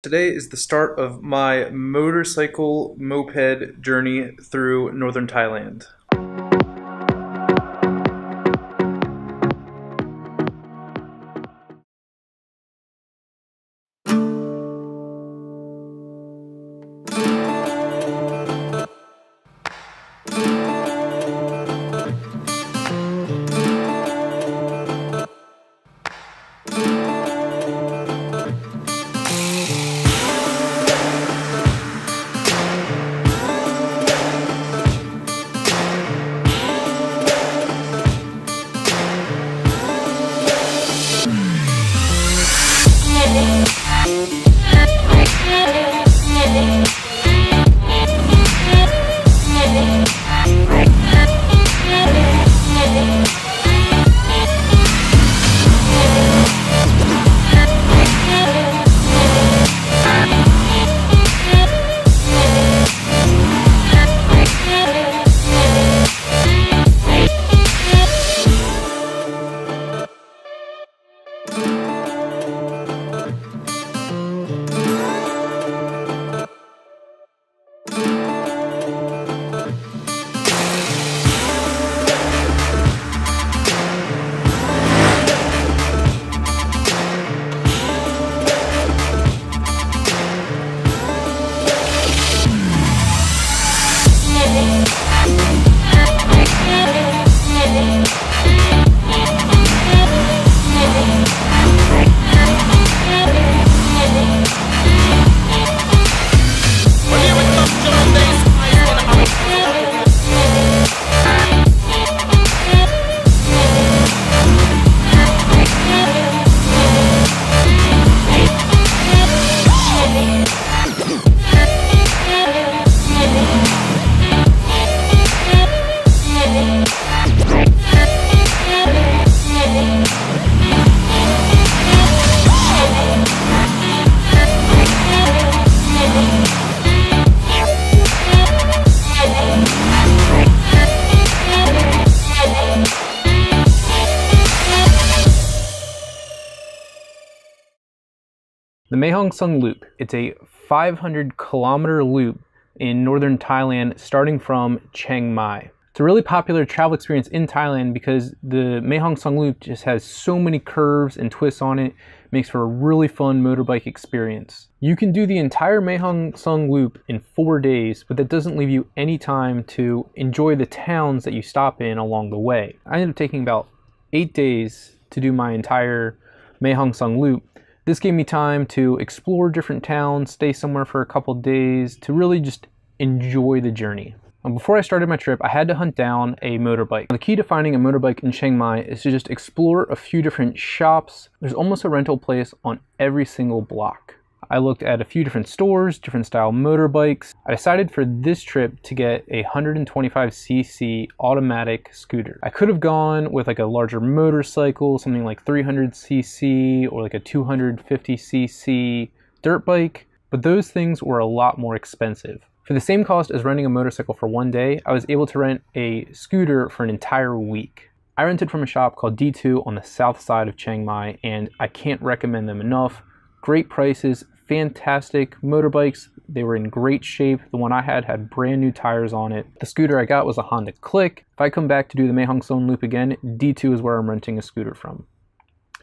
Today is the start of my motorcycle moped journey through northern Thailand. The Mae Hong Son Loop. It's a 500-kilometer loop in northern Thailand starting from Chiang Mai. It's a really popular travel experience in Thailand because the Mae Hong Son Loop just has so many curves and twists on it. It makes for a really fun motorbike experience. You can do the entire Mae Hong Son Loop in 4 days, but that doesn't leave you any time to enjoy the towns that you stop in along the way. I ended up taking about 8 days to do my entire Mae Hong Son Loop. This gave me time to explore different towns, stay somewhere for a couple days, to really just enjoy the journey. And before I started my trip, I had to hunt down a motorbike. The key to finding a motorbike in Chiang Mai is to just explore a few different shops. There's almost a rental place on every single block. I looked at a few different stores, different style motorbikes. I decided for this trip to get a 125cc automatic scooter. I could have gone with like a larger motorcycle, something like 300cc or like a 250cc dirt bike, but those things were a lot more expensive. For the same cost as renting a motorcycle for 1 day, I was able to rent a scooter for an entire week. I rented from a shop called D2 on the south side of Chiang Mai, and I can't recommend them enough. Great prices, fantastic motorbikes. They were in great shape. The one I had brand new tires on it. The scooter I got was a Honda Click. If I come back to do the Mae Hong Son Loop again, D2 is where I'm renting a scooter from.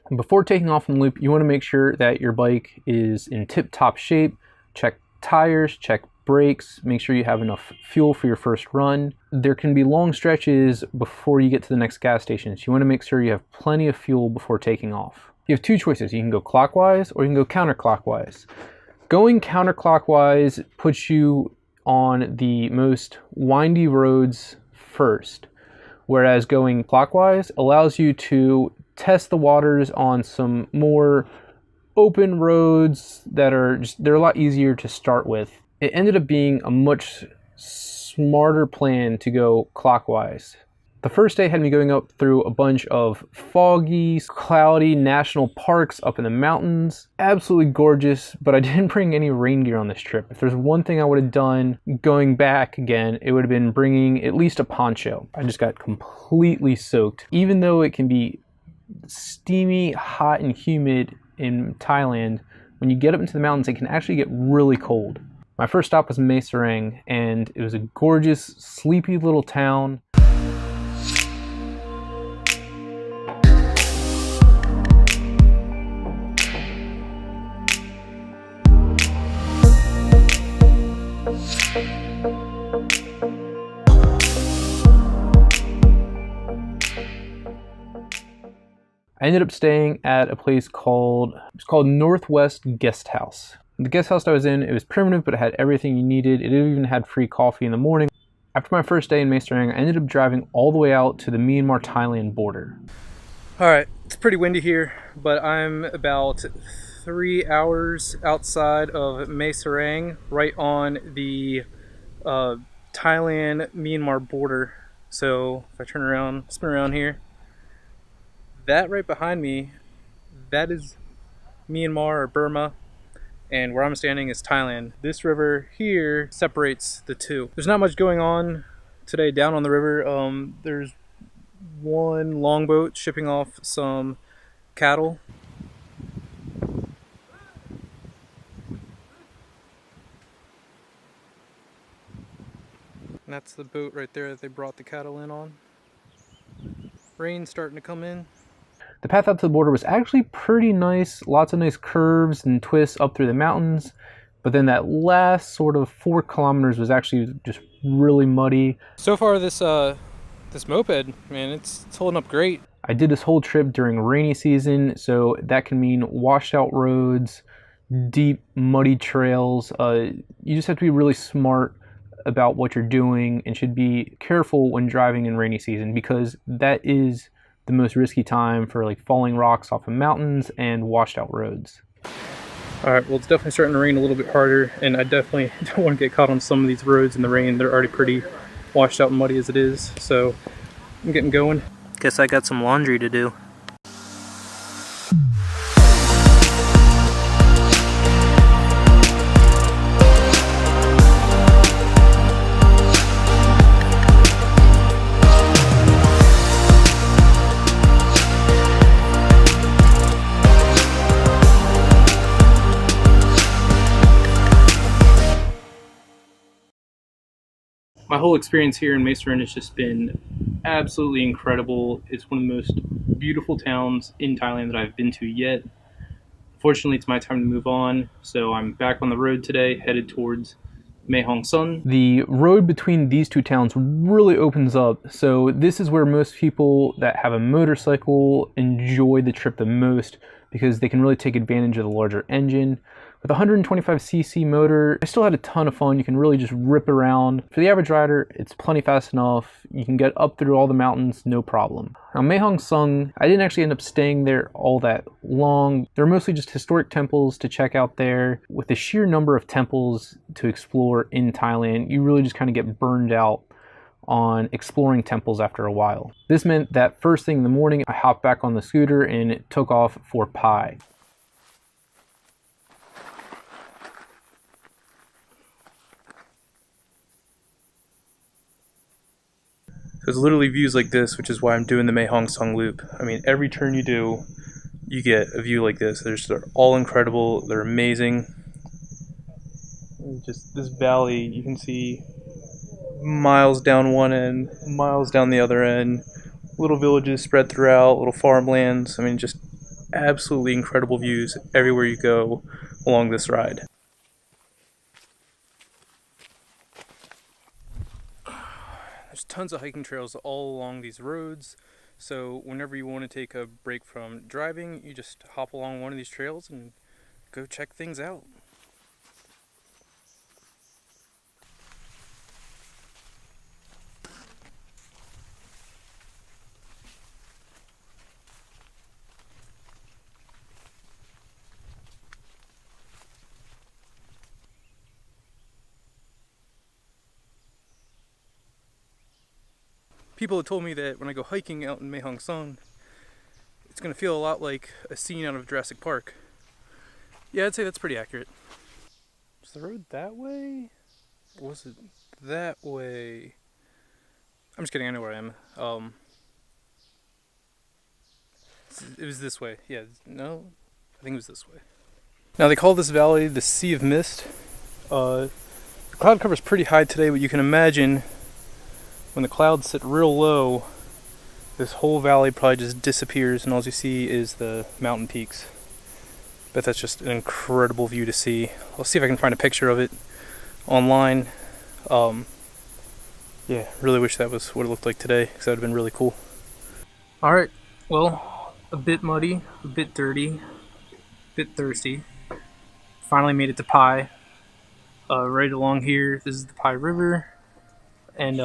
And before taking off on the loop, you want to make sure that your bike is in tip-top shape. Check tires, check brakes, make sure you have enough fuel for your first run. There can be long stretches before you get to the next gas station, so you want to make sure you have plenty of fuel before taking off. You have two choices. You can go clockwise or you can go counterclockwise. Going counterclockwise puts you on the most windy roads first, whereas going clockwise allows you to test the waters on some more open roads that they're a lot easier to start with. It ended up being a much smarter plan to go clockwise. The first day had me going up through a bunch of foggy, cloudy national parks up in the mountains. Absolutely gorgeous, but I didn't bring any rain gear on this trip. If there's one thing I would have done going back again, it would have been bringing at least a poncho. I just got completely soaked. Even though it can be steamy, hot, and humid in Thailand, when you get up into the mountains, it can actually get really cold. My first stop was Mae Hong, and it was a gorgeous, sleepy little town. I ended up staying at a place called Northwest Guest House. The guest house I was in, it was primitive, but it had everything you needed. It even had free coffee in the morning. After my first day in Mae Hong, I ended up driving all the way out to the Myanmar-Thailand border. All right, it's pretty windy here, but I'm about 3 hours outside of Mae Hong, right on the Thailand-Myanmar border. So if I turn around, spin around here, that right behind me, that is Myanmar or Burma, and where I'm standing is Thailand. This river here separates the two. There's not much going on today down on the river. There's one longboat shipping off some cattle. And that's the boat right there that they brought the cattle in on. Rain's starting to come in. The path out to the border was actually pretty nice. Lots of nice curves and twists up through the mountains. But then that last sort of 4 kilometers was actually just really muddy. So far this moped, man, it's holding up great. I did this whole trip during rainy season, so that can mean washed out roads, deep muddy trails. You just have to be really smart about what you're doing and should be careful when driving in rainy season, because that is the most risky time for like falling rocks off of mountains and washed out roads. All right, well, it's definitely starting to rain a little bit harder, and I definitely don't want to get caught on some of these roads in the rain. They're already pretty washed out and muddy as it is, so I'm getting going. Guess I got some laundry to do. My whole experience here in Mae Hong has just been absolutely incredible. It's one of the most beautiful towns in Thailand that I've been to yet. Fortunately, it's my time to move on, so I'm back on the road today, headed towards Mae Hong Son. The road between these two towns really opens up, so this is where most people that have a motorcycle enjoy the trip the most, because they can really take advantage of the larger engine. With a 125cc motor, I still had a ton of fun. You can really just rip around. For the average rider, it's plenty fast enough. You can get up through all the mountains, no problem. Now, Mae Hong Son, I didn't actually end up staying there all that long. They're mostly just historic temples to check out there. With the sheer number of temples to explore in Thailand, you really just kind of get burned out on exploring temples after a while. This meant that first thing in the morning, I hopped back on the scooter and took off for Pai. There's literally views like this, which is why I'm doing the Mae Hong Son Loop. I mean, every turn you do, you get a view like this. They're all incredible. They're amazing. Just this valley, you can see miles down one end, miles down the other end. Little villages spread throughout, little farmlands. I mean, just absolutely incredible views everywhere you go along this ride. There's tons of hiking trails all along these roads, so whenever you want to take a break from driving, you just hop along one of these trails and go check things out. People have told me that when I go hiking out in Mae Hong Son, it's going to feel a lot like a scene out of Jurassic Park. Yeah, I'd say that's pretty accurate. Is the road that way? Or was it that way? I'm just kidding, I know where I am. It was this way. Yeah, no? I think it was this way. Now they call this valley the Sea of Mist. The cloud cover is pretty high today, but you can imagine when the clouds sit real low, this whole valley probably just disappears and all you see is the mountain peaks. But that's just an incredible view to see. I'll see if I can find a picture of it online. Yeah, really wish that was what it looked like today, because that would have been really cool. Alright, well, a bit muddy, a bit dirty, a bit thirsty. Finally made it to Pai. Right along here, this is the Pai River. And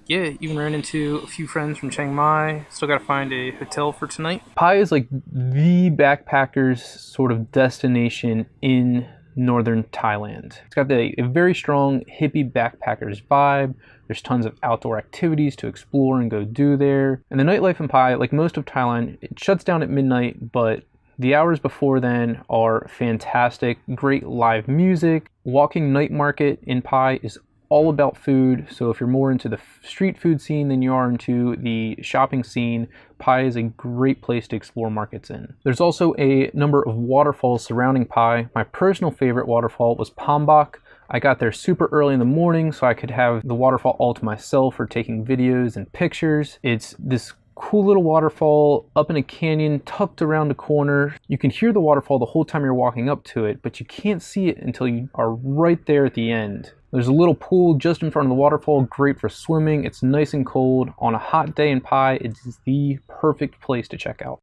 yeah, even ran into a few friends from Chiang Mai. Still gotta find a hotel for tonight. Pai is like the backpackers sort of destination in northern Thailand. It's got a very strong hippie backpackers vibe. There's tons of outdoor activities to explore and go do there. And the nightlife in Pai, like most of Thailand, it shuts down at midnight, but the hours before then are fantastic. Great live music. Walking night market in Pai is all about food, so if you're more into the street food scene than you are into the shopping scene, Pai is a great place to explore markets in. There's also a number of waterfalls surrounding Pai. My personal favorite waterfall was Pambak. I got there super early in the morning so I could have the waterfall all to myself for taking videos and pictures. It's this cool little waterfall up in a canyon tucked around a corner. You can hear the waterfall the whole time you're walking up to it, but you can't see it until you are right there at the end. There's a little pool just in front of the waterfall, great for swimming. It's nice and cold. On a hot day in Pai, it's the perfect place to check out.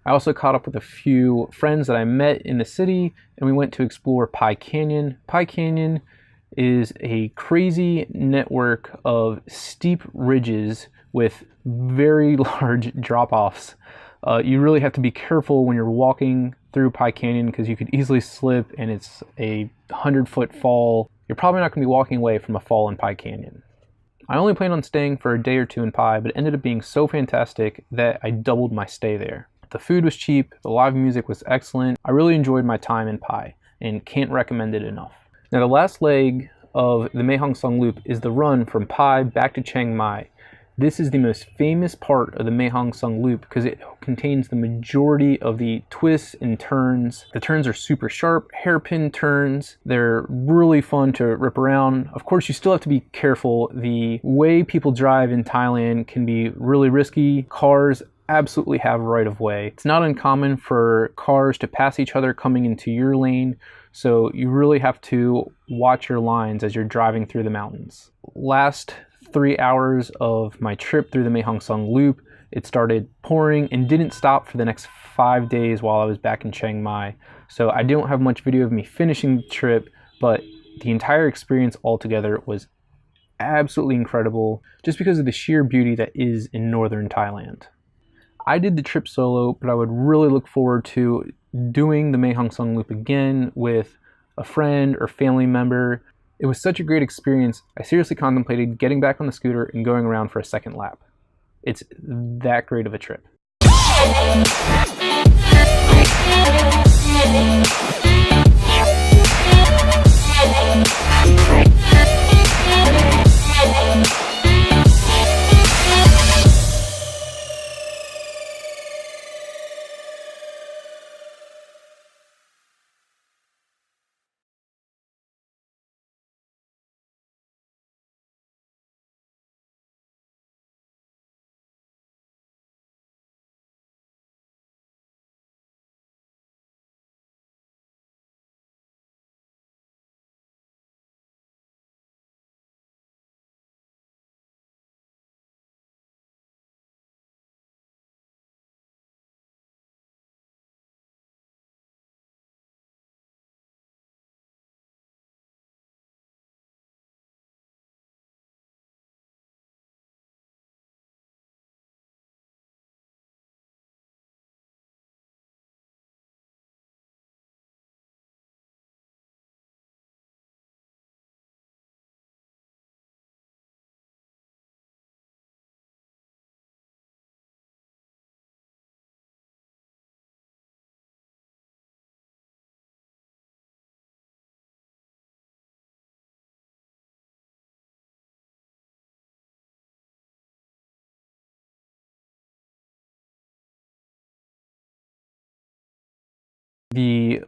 I also caught up with a few friends that I met in the city, and we went to explore Pai Canyon. Pai Canyon is a crazy network of steep ridges with very large drop-offs. You really have to be careful when you're walking through Pai Canyon because you could easily slip and it's a 100-foot fall. You're probably not going to be walking away from a fall in Pai Canyon. I only planned on staying for a day or two in Pai, but it ended up being so fantastic that I doubled my stay there. The food was cheap, the live music was excellent. I really enjoyed my time in Pai and can't recommend it enough. Now the last leg of the Mae Hong Son Loop is the run from Pai back to Chiang Mai. This is the most famous part of the Mae Hong Son Loop because it contains the majority of the twists and turns. The turns are super sharp, hairpin turns. They're really fun to rip around. Of course, you still have to be careful. The way people drive in Thailand can be really risky. Cars absolutely have right of way. It's not uncommon for cars to pass each other coming into your lane, so you really have to watch your lines as you're driving through the mountains. Last 3 hours of my trip through the Mae Hong Son Loop, it started pouring and didn't stop for the next 5 days while I was back in Chiang Mai. So I don't have much video of me finishing the trip, but the entire experience altogether was absolutely incredible just because of the sheer beauty that is in northern Thailand. I did the trip solo, but I would really look forward to doing the Mae Hong Son Loop again with a friend or family member. It was such a great experience, I seriously contemplated getting back on the scooter and going around for a second lap. It's that great of a trip. the